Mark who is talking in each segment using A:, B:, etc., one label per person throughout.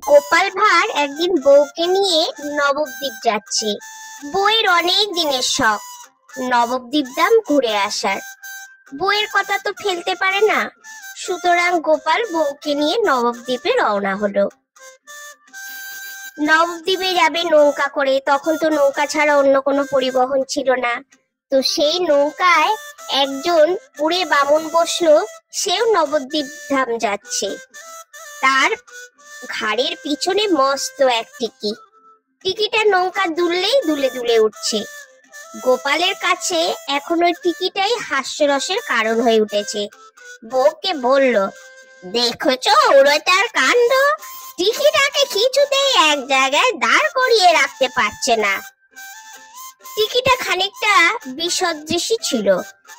A: গোপাল ভাঁড় একদিন বউকে নিয়ে নবদ্বীপ যাচ্ছে। বউয়ের অনেক দিনের শখ নবদ্বীপ ধাম ঘুরে আসার। বউয়ের কথা তো ফেলতে পারে না, সুতরাং গোপাল বউকে নিয়ে নবদ্বীপে রওনা হলো। নবদ্বীপে যাবে নৌকা করে, তখন তো নৌকা ছাড়া অন্য কোনো পরিবহন ছিল না। তো সেই নৌকায় একজন উড়ে বামুন বসলো, সেও নবদ্বীপ ধাম যাচ্ছে। তার ঘাড়ের পিছনে মস্ত এক টিকি। টিকিটা নৌকা দুললেই দুলে দুলে উঠছে। গোপালের কাছে এখন ওই টিকিটাই হাস্যরসের কারণ হয়ে উঠেছে। বউকে বলল, দেখেছো উড়োটার কাণ্ড, টিকিটাকে কিছুতেই এক জায়গায় দাঁড় করিয়ে রাখতে পারছে না। টিকিটা খানিকটা বিসদৃশী ছিল,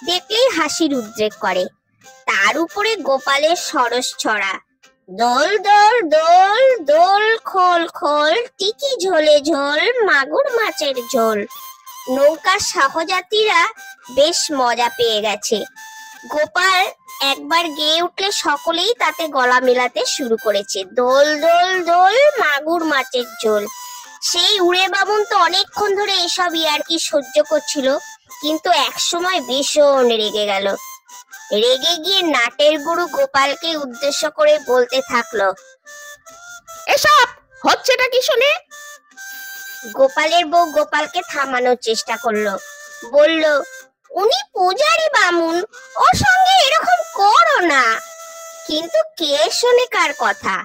A: দেখলেই হাসির উদ্রেক করে। তার উপরে গোপালের সরস ছড়া, দোল দোল দোল দোল খোল খোল, টিকি ঝোলে ঝোল, মাগুর মাছের ঝোল। নৌকার সহযাত্রীরা বেশ মজা পেয়ে গেছে। গোপাল একবার গেয়ে উঠলে সকলেই তাতে গলা মেলাতে শুরু করেছে, দোল দোল দোল, মাগুর মাছের ঝোল। সেই উড়ে বামুন তো অনেকক্ষণ ধরে এসব ইয়ার্কি সহ্য করছিল, কিন্তু একসময় ভীষণ রেগে গেল। রেগে গিয়ে নাটের গুরু গোপালকে উদ্দেশ্য করে বলতে থাকলো,
B: এসব হচ্ছেটা কি শুনে?
A: গোপালের বউ গোপালকে থামানোর চেষ্টা করলো, বলল, উনি পূজারি বামুন, ওর সঙ্গে এরকম করো না। কিন্তু কে শোনে কার কথা?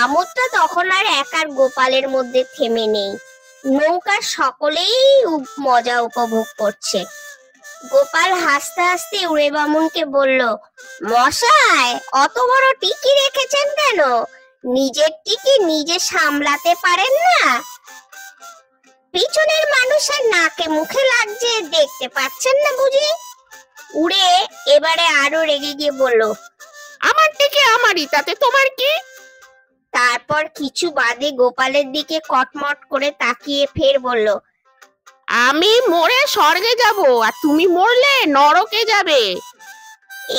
A: আমোদটা তখন আর একার গোপালের মধ্যে থেমে নেই। নৌকার সকলেই মজা উপভোগ করছে। গোপাল হাসতে হাসতে উড়ে বামুনকে বলল, মশাই, অত বড় টিকি রেখেছেন কেন? নিজের টিকি নিজে সামলাতে পারেন না? পিছনের মানুষের নাকে মুখে লাগছে, দেখতে পাচ্ছেন না বুঝি? উড়ে এবারে আরো রেগে গিয়ে বলল,
B: আমার দিকে আমারই, তাতে তোমার কি?
A: তারপর কিছু বাদে গোপালের দিকে কটমট করে তাকিয়ে ফের বলল,
B: আমি মরে স্বর্গে যাব, আর তুমি মরলে নরকে যাবে।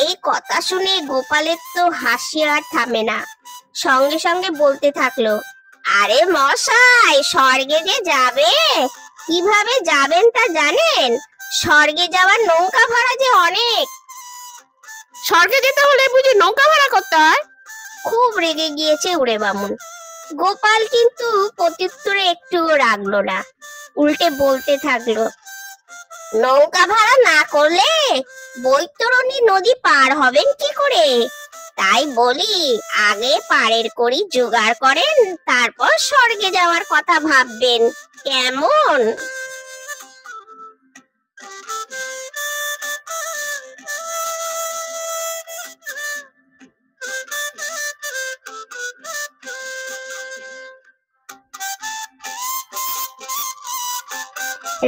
A: এই কথা শুনে গোপালের তো হাসি আর থামে না, সঙ্গে সঙ্গে বলতে থাকলো, আরে মশাই, স্বর্গে যে যাবে, কিভাবে যাবেন তা জানেন? স্বর্গে যাওয়ার নৌকা ভাড়া যে অনেক।
B: স্বর্গে যেতে হলে বুঝি নৌকা ভাড়া করতে হয়?
A: খুব রেগে গিয়েছে উড়ে বামুন। গোপাল কিন্তু প্রত্যুত্তরে একটুও রাগলো না, উল্টে বলতে থাকলো, নৌকা ভাড়া না করলে বৈতরণী নদী পার হবেন কি করে? তাই বলি, আগে পারের করি জোগাড় করেন, তারপর স্বর্গে যাওয়ার কথা ভাববেন, কেমন?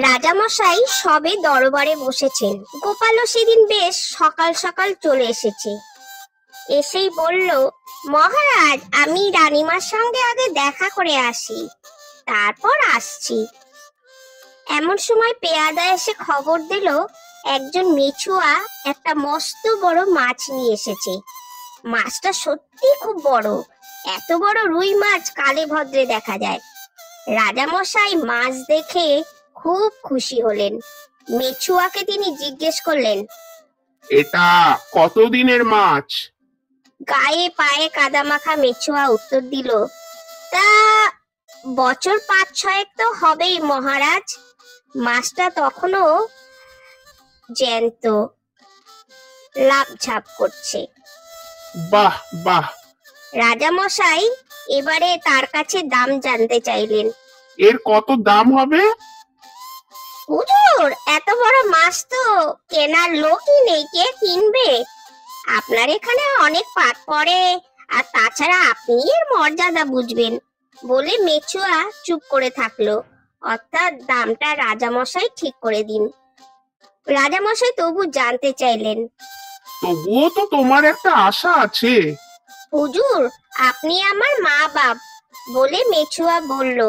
A: রাজামশাই সবে দরবারে বসেছেন। গোপালও সেদিন বেশ সকাল সকাল চলে এসেছে। এসেই বলল, মহারাজ, আমি রানীমার সঙ্গে আগে দেখা করে আসি, তারপর আসছি। এমন সময় পেয়াদা এসে খবর দিল, একজন মেছুয়া একটা মস্ত বড় মাছ নিয়ে এসেছে। মাছটা সত্যি খুব বড়, এত বড় রুই মাছ কালে ভদ্রে দেখা যায়। রাজামশাই মাছ দেখে খুব খুশি হলেন। মেছুয়াকে তিনি জিজ্ঞেস করলেন,
C: এটা কতদিনের মাছ?
A: গায়ে পায়ে কাদামাখা মেছুয়া উত্তর দিল, তা বছর ৫-৬ তো হবেই মহারাজ। মাছটা তখনও জ্যান্ত, লাফঝাপ করছে।
C: বাহ বাহ!
A: রাজামশাই এবারে তার কাছে দাম জানতে চাইলেন।
C: এর কত দাম হবে?
A: হুজুর, এত বড় মাছ তো কেনার লোকই নেই, কে কিনবে? আপনার এখানে অনেক পাট পড়ে, আর তাছাড়া আপনি এর মর্যাদা বুঝবেন, বলে মেছুয়া চুপ করে থাকলো। অর্থাৎ দামটা রাজামশাই ঠিক করে দিন। রাজামশাই তবু জানতে চাইলেন,
C: তবুও তো তোমার একটা আশা আছে।
A: হুজুর, আপনি আমার মা বাপ, বলে মেছুয়া বলল,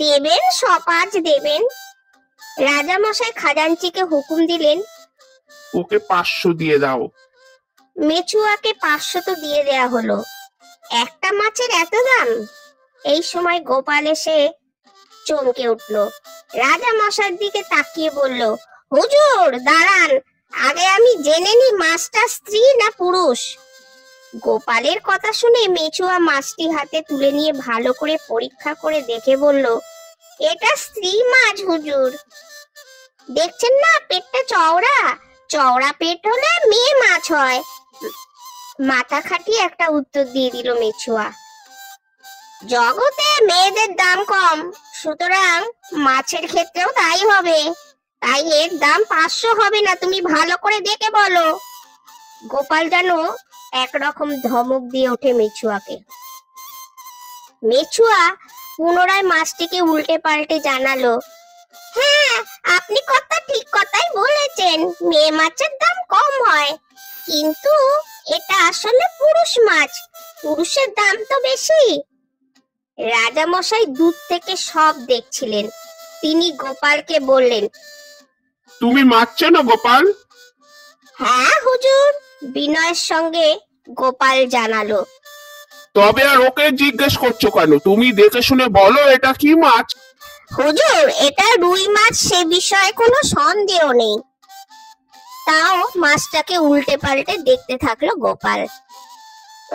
A: দেবেন, সপাজ দেবেন। রাজামশাই খাজাঞ্চিকে হুকুম দিলেন,
C: ওকে 500 দিয়ে দাও।
A: মেছুয়াকে 500 তো দিয়ে দেয়া হলো। একটা মাছের এত দাম? এই সময় গোপাল এসে চমকে উঠলো। রাজা মশাইয়ের দিকে তাকিয়ে বলল, হুজুর দাঁড়ান, আগে আমি জেনে নি মাছটা স্ত্রী না পুরুষ। গোপালের কথা শুনে মেচুয়া মাছটি হাতে তুলে নিয়ে ভালো করে পরীক্ষা করে দেখে বলল, এটা স্ত্রী মাছ হুজুর। দেখছেন না পেটটা চওড়া, চওড়া পেট হলে মেয়ে মাছ হয়। মাথা খাটিয়ে একটা উত্তর দিয়ে দিল মেচুয়া। জগতে মেয়েদের দাম কম, সুতরাং মাছের ক্ষেত্রেও তাই হবে। তাই এর দাম 500 হবে না, তুমি ভালো করে দেখে বলো। গোপাল যেন একরকম ধমক দিয়ে ওঠে মেচুয়াকে। মেচুয়া পুনরায় মাছটিকে উল্টে পাল্টে জানালো, হ্যাঁ আপনি ঠিক কথাই বলেছেন, মেয়ে মাছের দাম কম হয়, কিন্তু এটা আসলে পুরুষ মাছ, পুরুষের দাম তো বেশি। রাজা মশাই দূর থেকে সব দেখছিলেন। তিনি গোপালকে বললেন,
C: তুমি মাছ চেনো গোপাল?
A: হ্যাঁ হুজুর, বিনয়ের সঙ্গে গোপাল জানালো।
C: তবে আর ওকে জিজ্ঞেস করছো কেন? তুমি দেখে শুনে বলো এটা কি মাছ।
A: হুজুর এটা রুই মাছ, সে বিষয়ে কোনো সন্দেহ নেই। তাও মাছটাকে উল্টে পাল্টে দেখতে থাকলো গোপাল।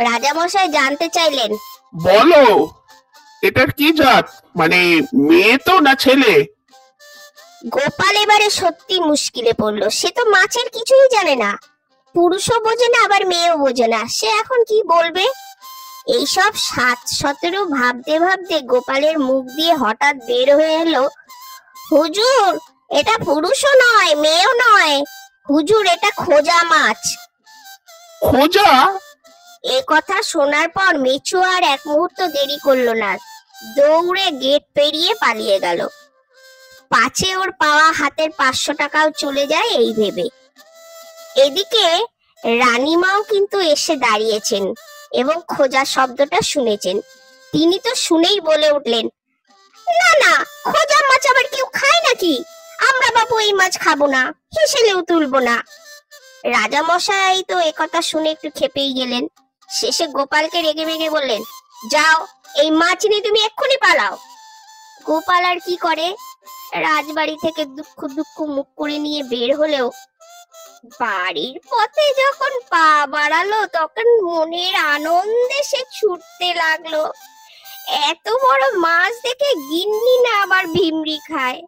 A: রাজামশাই জানতে চাইলেন,
C: বলো এটার কি জাত, মানে মেয়ে তো না ছেলে?
A: গোপাল এবারে সত্যি মুশকিলে পড়লো। সে তো মাছের কিছুই জানে না, পুরুষও বোঝে না আবার মেয়েও বোঝে না, সে এখন কি বলবে। এইসব 7-17 ভাবতে ভাবতে গোপালের মুখ দিয়ে হঠাৎ বের হয়ে এলো, হুজুর এটা পুরুষও নয় মেয়েও নয়, হুজুর এটা খোঁজা মাছ।
C: খোঁজা?
A: এ কথা শোনার পর মেচুয়া আর এক মুহূর্ত দেরি করলো না, দৌড়ে গেট পেরিয়ে পালিয়ে গেল। পাছে ওর পাওয়া হাতের 500 টাকাও চলে যায় এই ভেবে। এদিকে রানীমাও কিন্তু এসে দাঁড়িয়েছেন এবং খোঁজা শব্দটা শুনেছেন। তিনি তো শুনেই বলে উঠলেন, না না, খোঁজা মাছ আবার কেউ খায় নাকি? আমরা বাবু এই মাছ খাবো না, হেসেলেও তুলবো না। রাজা মশাই তো একথা শুনে একটু খেপেই গেলেন। শেষে গোপালকে রেগে মেগে বললেন, যাও এই মাছ নিয়ে তুমি এক্ষুনি পালাও। গোপাল আর কি করে, রাজবাড়ি থেকে দুঃখ দুঃখ মুখ করে নিয়ে বের হলেও বাড়ির পথে যখন পা বাড়ালো তখন মনের আনন্দে সে ছুটতে লাগলো। এত বড় মাছ দেখে গিন্নি না আবার ভিমরি খায়।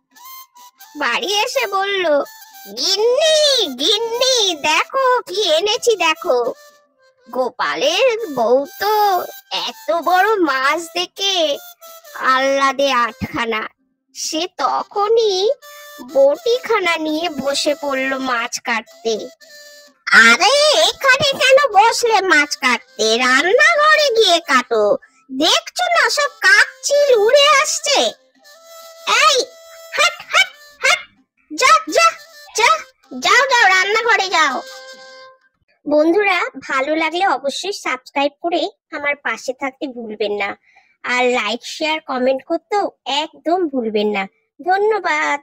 A: বাড়ি এসে বলল, গিন্নি গিন্নি দেখো কি এনেছি দেখো। গোপালের বউ তো এত বড় মাছ দেখে আহ্লাদে আটখানা। সে তখনই বটিখানা নিয়ে বসে পড়লো মাছ কাটতে। আরে এখানে কেন বসলে মাছ কাটতে? রান্নাঘরে গিয়ে কাটো, দেখছো না সব কাকচিল উড়ে আসছে। এই হাট হাট হাট, যা যা যা, যাও যাও রান্নাঘরে যাও। বন্ধুরা, ভালো লাগলে অবশ্যই সাবস্ক্রাইব করে আমার পাশে থাকতে ভুলবেন না, আর লাইক শেয়ার কমেন্ট করতেও একদম ভুলবেন না। ধন্যবাদ।